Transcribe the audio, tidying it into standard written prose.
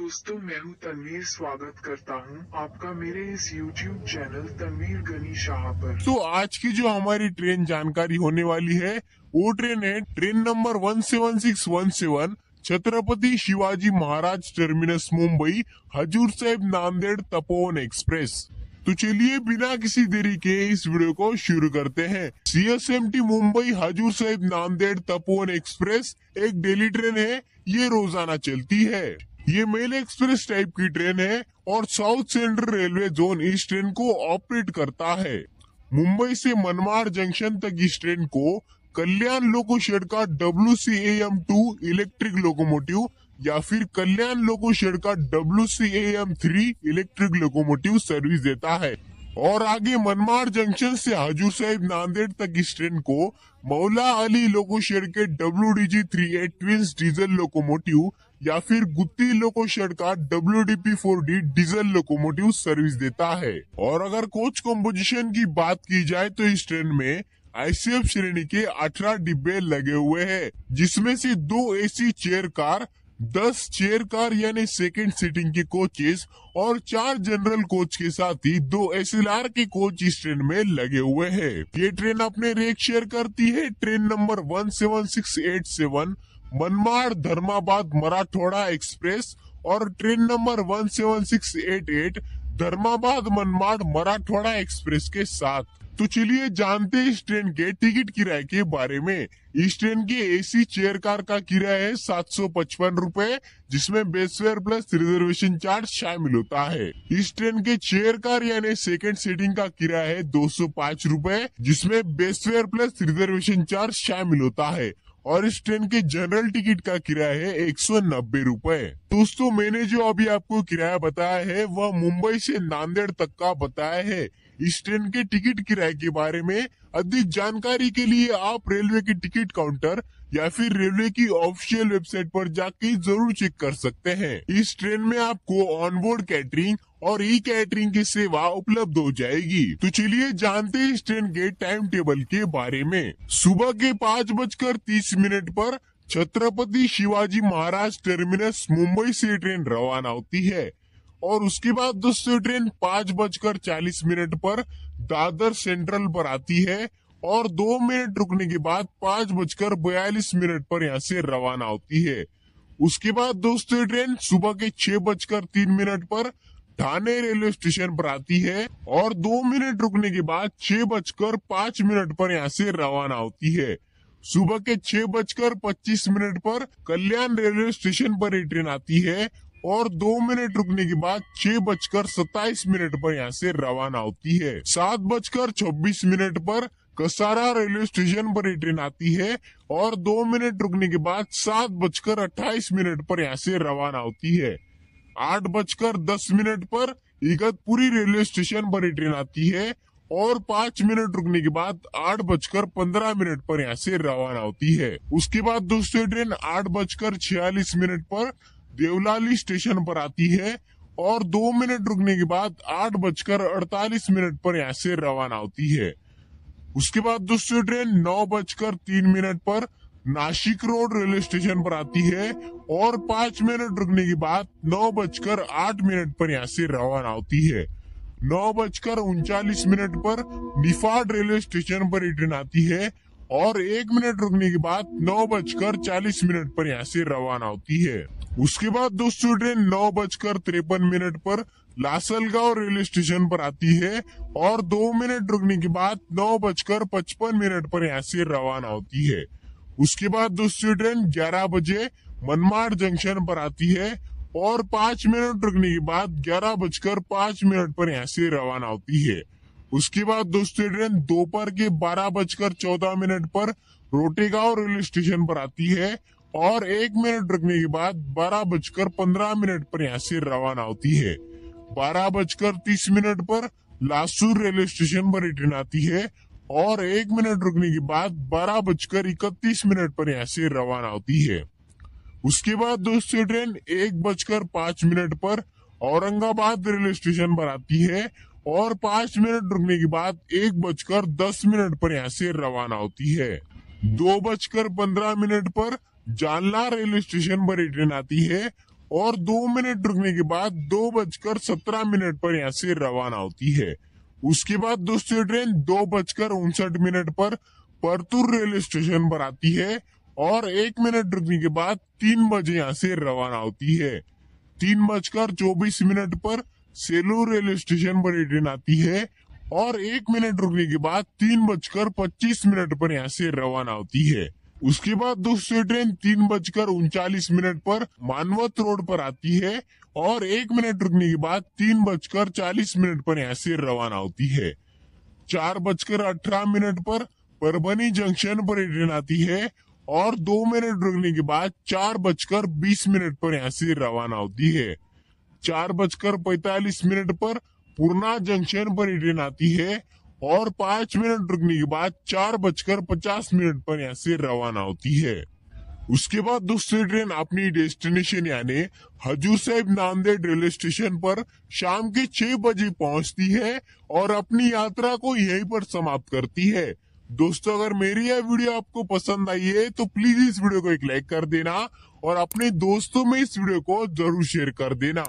दोस्तों, मैं हूं तनवीर। स्वागत करता हूं आपका मेरे इस YouTube चैनल तनवीर गनी शाह पर। तो आज की जो हमारी ट्रेन जानकारी होने वाली है वो ट्रेन है train number 17617 Chhatrapati Shivaji Maharaj terminus Mumbai Hazur Sahib Nanded Tapovan express. तो चलिए बिना किसी देरी के इस वीडियो को शुरू करते हैं। CSMT मुंबई हजूर साहिब नांदेड़ तपोवन एक्सप्रेस एक डेली ट्रेन है। ये रोजाना चलती है। ये मेल एक्सप्रेस टाइप की ट्रेन है और साउथ सेंट्रल रेलवे जोन इस ट्रेन को ऑपरेट करता है। मुंबई से मनमाड़ जंक्शन तक इस ट्रेन को कल्याण लोको शेड का WCAM2 इलेक्ट्रिक लोकोमोटिव या फिर कल्याण लोको शेड का WCAM3 इलेक्ट्रिक लोकोमोटिव सर्विस देता है। और आगे मनमाड़ जंक्शन से हजूर साहिब नांदेड़ तक इस ट्रेन को मौला अली लोको शेड के WDG38 ट्विंस डीजल लोकोमोटिव या फिर गुत्ती लोको शेड का WDP4D डीजल लोकोमोटिव सर्विस देता है। और अगर कोच कंपोजिशन की बात की जाए तो इस ट्रेन में ICF श्रेणी के 18 डिब्बे लगे हुए हैं, जिसमें से 2 AC chair car, 10 chair car यानी सेकंड सीटिंग के कोचेस और 4 जनरल कोच के साथ ही 2 SLR के कोच इस ट्रेन में लगे हुए हैं। ये ट्रेन अपने रेक शेयर करती है train number 17687 Manmad Dharmabad Marathwada express और train number 17688 Dharmabad Manmad Marathwada express के साथ। तो चलिए जानते हैं इस ट्रेन के टिकट किराए के बारे में। इस ट्रेन के AC चेयर कार का किराया है 755 रुपए, जिसमें base fare plus reservation charge शामिल होता है। इस ट्रेन के चेयर कार यानी सेकंड सीटिंग का किराया है 205 रुपए, जिसमें base fare plus reservation charge शामिल होता है। और इस ट्रेन के जनरल टिकट का किराया है 190 रुपए। दोस्तों, मैंने जो अभी आपको किराया बताया है वह मुंबई से नांदेड़ तक का बताया है। इस ट्रेन के टिकट किराए के बारे में अधिक जानकारी के लिए आप रेलवे के टिकट काउंटर या फिर रेलवे की ऑफिशियल वेबसाइट पर जाके जरूर चेक कर सकते हैं। इस ट्रेन में आपको ऑनबोर्ड कैटरिंग और ई कैटरिंग की सेवा उपलब्ध हो जाएगी। तो चलिए जानते हैं इस ट्रेन के टाइम टेबल के बारे में। सुबह के 5:30 पर छत्रपति शिवाजी महाराज टर्मिनस मुंबई से ट्रेन रवाना होती है और उसके बाद दोस्तों ट्रेन 5:40 पर दादर सेंट्रल पर आती है और 2 मिनट रुकने के बाद 5:42 पर यहाँ से रवाना होती है। उसके बाद दोस्तों ट्रेन सुबह के 6:03 पर ठाणे रेलवे स्टेशन पर आती है और 2 मिनट रुकने के बाद 6:05 पर यहाँ से रवाना होती है। सुबह के 6:25 पर कल्याण रेलवे स्टेशन पर ये ट्रेन आती है और 2 मिनट रुकने के बाद 6:27 पर यहाँ से रवाना होती है। 7:26 पर कसारा रेलवे स्टेशन पर ये ट्रेन आती है और 2 मिनट रुकने के बाद 7:28 पर यहाँ से रवाना होती है। 8:10 पर इगतपुरी रेलवे स्टेशन पर ये ट्रेन आती है और 5 मिनट रुकने के बाद 8:15 पर यहाँ से रवाना होती है। उसके बाद दोस्तों ट्रेन 8:46 पर देवलाली स्टेशन पर आती है और 2 मिनट रुकने के बाद 8:48 पर यहाँ से रवाना होती है। उसके बाद दोस्तों ट्रेन 9:03 पर नासिक रोड रेलवे स्टेशन पर आती है और 5 मिनट रुकने के बाद 9:08 पर यहाँ से रवाना होती है। 9:39 पर निफाड रेलवे स्टेशन पर ट्रेन आती है और 1 मिनट रुकने के बाद 9:40 पर यहाँ से रवाना होती है। उसके बाद दोस्तों ट्रेन 9:53 पर लासलगांव रेलवे स्टेशन पर आती है और 2 मिनट रुकने के बाद 9:55 पर यहाँ से रवाना होती है। उसके बाद दोस्तों ट्रेन 11 बजे मनमाड़ जंक्शन पर आती है और 5 मिनट रुकने के बाद 11:05 पर यहाँ से रवाना होती है। उसके बाद दोस्तों ट्रेन दोपहर के 12:14 पर रोटेगांव रेलवे स्टेशन पर आती है और 1 मिनट रुकने के बाद 12:15 पर यहाँ से रवाना होती है। 12:30 पर लासूर रेलवे स्टेशन पर ट्रेन आती है और 1 मिनट रुकने के बाद 12:31 पर यहाँ से रवाना होती है। उसके बाद दोस्तों ट्रेन 1:05 पर औरंगाबाद रेलवे स्टेशन पर आती है और 5 मिनट रुकने के बाद 1:10 पर यहाँ से रवाना होती है। 2:15 पर जालना रेलवे स्टेशन पर ये ट्रेन आती है और 2 मिनट रुकने के बाद 2:17 पर यहाँ से रवाना होती है। उसके बाद दोस्तों ट्रेन 2:59 पर परतूर रेलवे स्टेशन पर आती है और 1 मिनट रुकने के बाद 3 बजे यहाँ से रवाना होती है। 3:24 पर सेलूर रेलवे स्टेशन पर ये ट्रेन आती है और 1 मिनट रुकने के बाद 3:25 पर यहाँ से रवाना होती है। उसके बाद दोस्तों ट्रेन 3:39 पर मानवत रोड पर आती है और 1 मिनट रुकने के बाद 3:40 पर यहाँ से रवाना होती है। 4:18 पर परभनी जंक्शन पर ये ट्रेन आती है और 2 मिनट रुकने के बाद 4:20 पर यहाँ से रवाना होती है। 4:45 पर पूर्णा जंक्शन पर ये ट्रेन आती है और 5 मिनट रुकने के बाद 4:50 पर यहाँ से रवाना होती है। उसके बाद दूसरी ट्रेन अपनी डेस्टिनेशन यानी हजूर साहिब नांदेड़ रेलवे स्टेशन पर शाम के 6 बजे पहुंचती है और अपनी यात्रा को यहीं पर समाप्त करती है। दोस्तों अगर मेरी यह वीडियो आपको पसंद आई है तो प्लीज इस वीडियो को एक लाइक कर देना और अपने दोस्तों में इस वीडियो को जरूर शेयर कर देना।